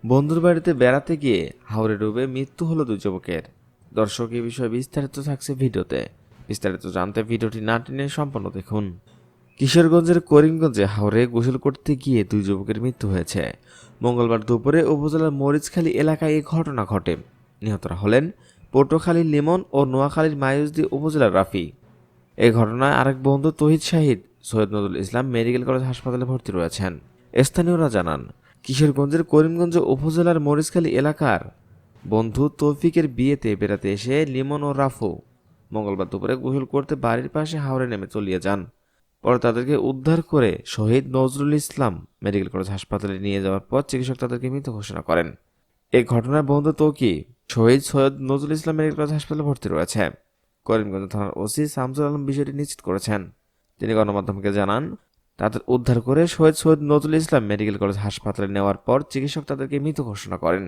বন্ধুর বাড়িতে বেড়াতে গিয়ে হাওরে ডুবে মৃত্যু হলো দুই যুবকের। দর্শক, এই বিষয়ে বিস্তারিত থাকছে ভিডিওতে। বিস্তারিত জানতে ভিডিওটি না টেনে সম্পূর্ণ দেখুন। কিশোরগঞ্জের করিমগঞ্জে হাওরে গোসল করতে গিয়ে দুই যুবকের মৃত্যু হয়েছে। মঙ্গলবার দুপুরে উপজেলার মরিচখালী এলাকায় এই ঘটনা ঘটে। নিহতরা হলেন পটুয়াখালীর লিমন ও নোয়াখালীর মাইজদী উপজেলার রাফি। এই ঘটনায় আরেক বন্ধু তহিদ শাহিদ সৈয়দ নজরুল ইসলাম মেডিকেল কলেজ হাসপাতালে ভর্তি রয়েছেন। স্থানীয়রা জানান, কিশোরগঞ্জের করিমগঞ্জ উপজেলার মরিচখালী এলাকার বন্ধু তৌফিকের বিয়েতে বেড়াতে এসে লিমন ও রাফু মঙ্গলবার দুপুরে গোসল করতে বাড়ির পাশে হাওরে নেমে তলিয়ে যান। পরে তাদেরকে উদ্ধার করে শহীদ নজরুল ইসলাম মেডিকেল কলেজ হাসপাতালে নিয়ে যাওয়ার পর চিকিৎসক তাদেরকে মৃত ঘোষণা করেন। এই ঘটনার বন্ধু তৌকি শহীদ সৈয়দ নজরুল ইসলাম মেডিকেল কলেজ হাসপাতালে ভর্তি রয়েছে। করিমগঞ্জ থানার ওসি শামসুল আলম বিষয়টি নিশ্চিত করেছেন। তিনি গণমাধ্যমকে জানান, তাদের উদ্ধার করে শহীদ নজরুল ইসলাম মেডিকেল কলেজ হাসপাতালে নেওয়ার পর চিকিৎসক তাদেরকে মৃত ঘোষণা করেন।